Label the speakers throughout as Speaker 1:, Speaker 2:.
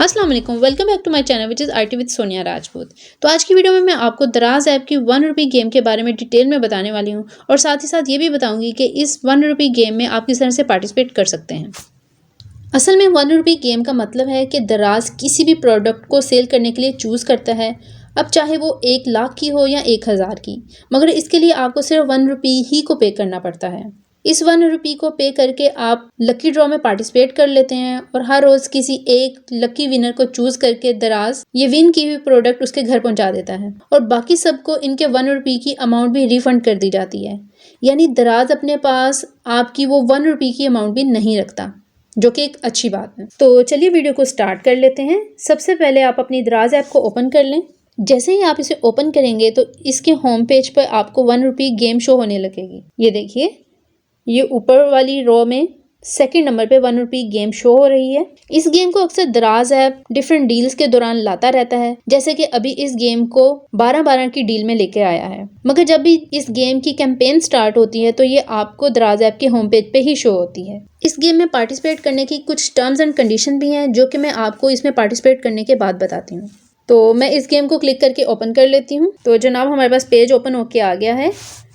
Speaker 1: अस्सलाम वालेकुम, welcome back to my channel which is IT with Sonia Rajput. तो आज की वीडियो में मैं आपको दराज ऐप की 1 रुपी गेम के बारे में डिटेल में बताने वाली हूँ और साथ ही साथ ये भी बताऊंगी कि इस 1 रुपी गेम में आप किस तरह से पार्टिसिपेट कर सकते हैं। असल में 1 रुपी गेम का मतलब है कि दराज किसी भी प्रोडक्ट को सेल करने के लिए चूज़ करता है, अब चाहे वो 1 लाख की हो या 1000 की, मगर इसके लिए आपको सिर्फ 1 रुपी ही को पे करना पड़ता है। इस 1 रुपी को पे करके आप लकी ड्रॉ में पार्टिसिपेट कर लेते हैं और हर रोज़ किसी एक लकी विनर को चूज़ करके दराज ये विन की हुई प्रोडक्ट उसके घर पहुंचा देता है और बाकी सबको इनके 1 रुपी की अमाउंट भी रिफंड कर दी जाती है। यानी दराज अपने पास आपकी वो 1 रुपी की अमाउंट भी नहीं रखता, जो कि एक अच्छी बात है। तो चलिए वीडियो को स्टार्ट कर लेते हैं। सबसे पहले आप अपनी दराज ऐप को ओपन कर लें। जैसे ही आप इसे ओपन करेंगे तो इसके होम पेज पर आपको 1 रुपी गेम शो होने लगेगी। ये देखिए, ये ऊपर वाली रो में सेकंड नंबर पे 1 रुपी गेम शो हो रही है। इस गेम को अक्सर दराज ऐप डिफरेंट डील्स के दौरान लाता रहता है, जैसे कि अभी इस गेम को 12-12 की डील में लेके आया है। मगर जब भी इस गेम की कैंपेन स्टार्ट होती है तो ये आपको दराज ऐप के होम पेज पे ही शो होती है। इस गेम में पार्टिसिपेट करने की कुछ टर्म्स एंड कंडीशन भी हैं, जो कि मैं आपको इसमें पार्टिसिपेट करने के बाद बताती हूँ। तो मैं इस गेम को क्लिक करके ओपन कर लेती हूँ। तो जनाब, हमारे पास पेज ओपन होके आ गया है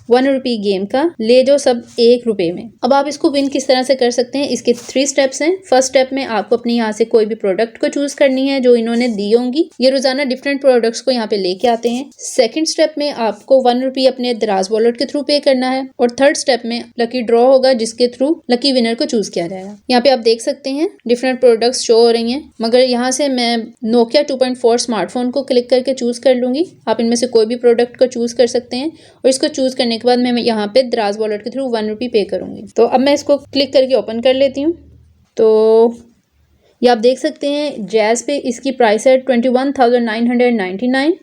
Speaker 1: 1 रुपी गेम का। ले जो सब 1 रुपए में। अब आप इसको विन किस तरह से कर सकते हैं, इसके 3 स्टेप्स हैं। फर्स्ट स्टेप में आपको अपने यहाँ से कोई भी प्रोडक्ट को चूज करनी है जो इन्होंने दी होंगी। ये रोजाना डिफरेंट प्रोडक्ट्स को यहाँ पे लेके आते हैं। सेकंड स्टेप में आपको 1 रुपी अपने दराज वॉलेट के थ्रू पे करना है और थर्ड स्टेप में लकी ड्रॉ होगा जिसके थ्रू लकी विनर को चूज किया जाएगा। यहाँ पे आप देख सकते हैं डिफरेंट प्रोडक्ट्स शो हो रही हैं, मगर यहाँ से मैं नोकिया 2.4 स्मार्टफोन को क्लिक करके चूज कर लूंगी। आप इनमें से कोई भी प्रोडक्ट को चूज कर सकते हैं और इसको चूज करने के बाद मैं यहाँ पे दराज वॉलेट के थ्रू 1 रुपी पे करूंगी। तो अब मैं इसको क्लिक करके ओपन कर लेती हूँ। तो ये आप देख सकते हैं जैज़ पे इसकी प्राइस है 21,999,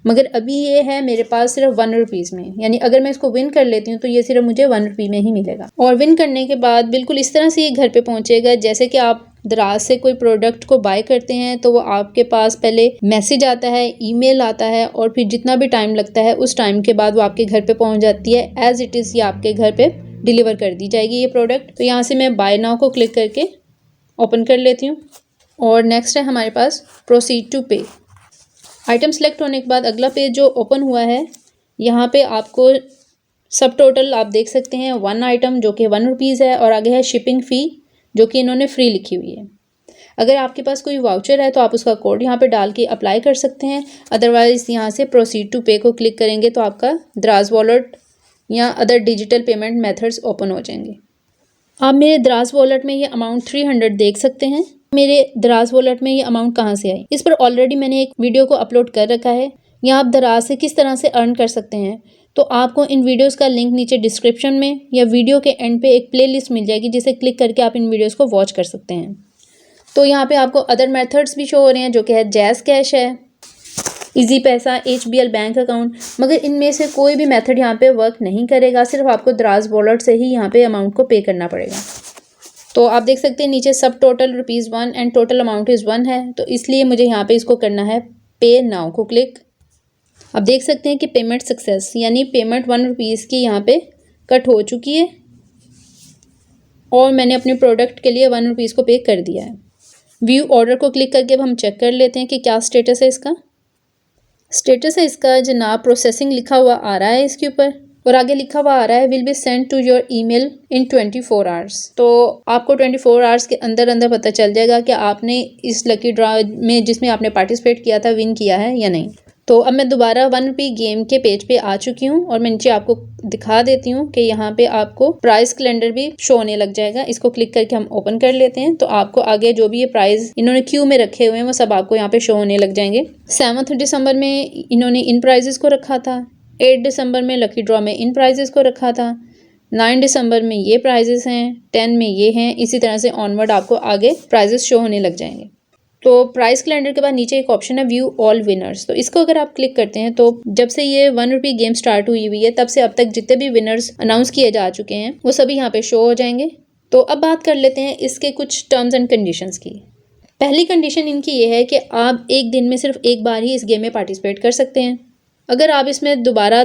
Speaker 1: मगर अभी ये है मेरे पास सिर्फ 1 रुपीज़ में। यानी अगर मैं इसको विन कर लेती हूँ तो ये सिर्फ मुझे 1 रुपी में ही मिलेगा। और विन करने के बाद बिल्कुल इस तरह से ये घर पे पहुंचेगा, जैसे कि आप दराज से कोई प्रोडक्ट को बाय करते हैं तो वो आपके पास पहले मैसेज आता है, ईमेल आता है और फिर जितना भी टाइम लगता है उस टाइम के बाद वो आपके घर पे पहुंच जाती है। एज इट इज़ ये आपके घर पे डिलीवर कर दी जाएगी ये प्रोडक्ट। तो यहाँ से मैं बाय नाउ को क्लिक करके ओपन कर लेती हूँ और नेक्स्ट है हमारे पास प्रोसीड टू पे। आइटम सेलेक्ट होने के बाद अगला पेज जो ओपन हुआ है, यहाँ पे आपको सब टोटल आप देख सकते हैं 1 आइटम जो कि 1 रुपीज़ है और आगे है शिपिंग फ़ी जो कि इन्होंने फ्री लिखी हुई है। अगर आपके पास कोई वाउचर है तो आप उसका कोड यहाँ पे डाल के अप्लाई कर सकते हैं। अदरवाइज़ यहाँ से प्रोसीड टू पे को क्लिक करेंगे तो आपका दराज वॉलेट या other digital payment methods open हो जाएंगे। आप मेरे दराज वॉलेट में ये अमाउंट 300 देख सकते हैं। मेरे दराज वॉलेट में ये अमाउंट कहाँ से आई, इस पर ऑलरेडी मैंने एक वीडियो को अपलोड कर रखा है। यहाँ आप दराज से किस तरह से अर्न कर सकते हैं, तो आपको इन वीडियोस का लिंक नीचे डिस्क्रिप्शन में या वीडियो के एंड पे एक प्लेलिस्ट मिल जाएगी, जिसे क्लिक करके आप इन वीडियोस को वॉच कर सकते हैं। तो यहाँ पे आपको अदर मेथड्स भी शो हो रहे हैं, जो कि है जैज़ कैश है, इजी पैसा, HBL बैंक अकाउंट, मगर इनमें से कोई भी मेथड यहाँ पे वर्क नहीं करेगा। सिर्फ आपको दराज वॉलेट से ही यहाँ पे अमाउंट को पे करना पड़ेगा। तो आप देख सकते हैं नीचे सब total ₹1 and total amount is 1 है, तो इसलिए मुझे यहाँ पे इसको करना है पे नाउ को क्लिक। आप देख सकते हैं कि पेमेंट सक्सेस, यानी पेमेंट 1 रुपीज़ की यहाँ पे कट हो चुकी है और मैंने अपने प्रोडक्ट के लिए 1 रुपीज़ को पे कर दिया है। व्यू ऑर्डर को क्लिक करके अब हम चेक कर लेते हैं कि क्या स्टेटस है इसका। स्टेटस है इसका जनाब प्रोसेसिंग लिखा हुआ आ रहा है इसके ऊपर, और आगे लिखा हुआ आ रहा है will be send to your email in 24 hours. तो आपको 24 आवर्स के अंदर अंदर पता चल जाएगा कि आपने इस लकी ड्रॉ में जिसमें आपने पार्टिसिपेट किया था विन किया है या नहीं। तो अब मैं दोबारा 1 रुपी गेम के पेज पे आ चुकी हूँ और मैं नीचे आपको दिखा देती हूँ कि यहाँ पे आपको प्राइस कैलेंडर भी शो होने लग जाएगा। इसको क्लिक करके हम ओपन कर लेते हैं तो आपको आगे जो भी ये प्राइस इन्होंने क्यू में रखे हुए हैं वो सब आपको यहाँ पे शो होने लग जाएंगे। 7 दिसंबर में इन्होंने इन प्राइजेस को रखा था, 8 दिसंबर में लकी ड्रॉ में इन प्राइजेस को रखा था, 9 दिसंबर में ये प्राइजेस हैं, 10 में ये हैं, इसी तरह से ऑनवर्ड आपको आगे प्राइजेस शो होने लग जाएंगे। तो प्राइस कैलेंडर के बाद नीचे एक ऑप्शन है व्यू ऑल विनर्स, तो इसको अगर आप क्लिक करते हैं तो जब से ये 1 रुपी गेम स्टार्ट हुई है तब से अब तक जितने भी विनर्स अनाउंस किए जा चुके हैं वो सभी यहाँ पे शो हो जाएंगे। तो अब बात कर लेते हैं इसके कुछ टर्म्स एंड कंडीशंस की। पहली कंडीशन इनकी ये है कि आप एक दिन में सिर्फ एक बार ही इस गेम में पार्टिसिपेट कर सकते हैं। अगर आप इसमें दोबारा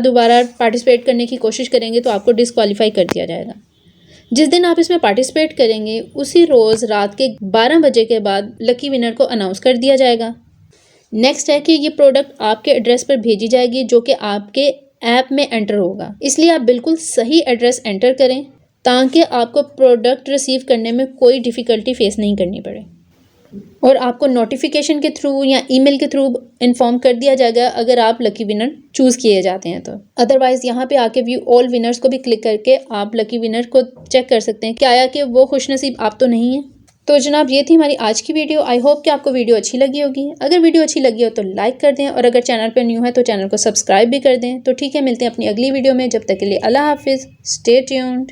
Speaker 1: पार्टिसिपेट करने की कोशिश करेंगे तो आपको डिस्क्वालीफाई कर दिया जाएगा। जिस दिन आप इसमें पार्टिसिपेट करेंगे उसी रोज़ रात के 12 बजे के बाद लकी विनर को अनाउंस कर दिया जाएगा। नेक्स्ट है कि ये प्रोडक्ट आपके एड्रेस पर भेजी जाएगी जो कि आपके ऐप में एंटर होगा, इसलिए आप बिल्कुल सही एड्रेस एंटर करें ताकि आपको प्रोडक्ट रिसीव करने में कोई डिफ़िकल्टी फेस नहीं करनी पड़े और आपको नोटिफिकेशन के थ्रू या ईमेल के थ्रू इन्फॉर्म कर दिया जाएगा अगर आप लकी विनर चूज़ किए जाते हैं तो। अदरवाइज़ यहाँ पे आके व्यू ऑल विनर्स को भी क्लिक करके आप लकी विनर को चेक कर सकते हैं, क्या आया कि वो खुशनसीब आप तो नहीं हैं। तो जनाब ये थी हमारी आज की वीडियो। आई होप कि आपको वीडियो अच्छी लगी होगी। अगर वीडियो अच्छी लगी हो तो लाइक कर दें और अगर चैनल पर न्यू है तो चैनल को सब्सक्राइब भी कर दें। तो ठीक है, मिलते हैं अपनी अगली वीडियो में। जब तक के लिए अल्लाह हाफिज़, स्टे ट्यून्ड।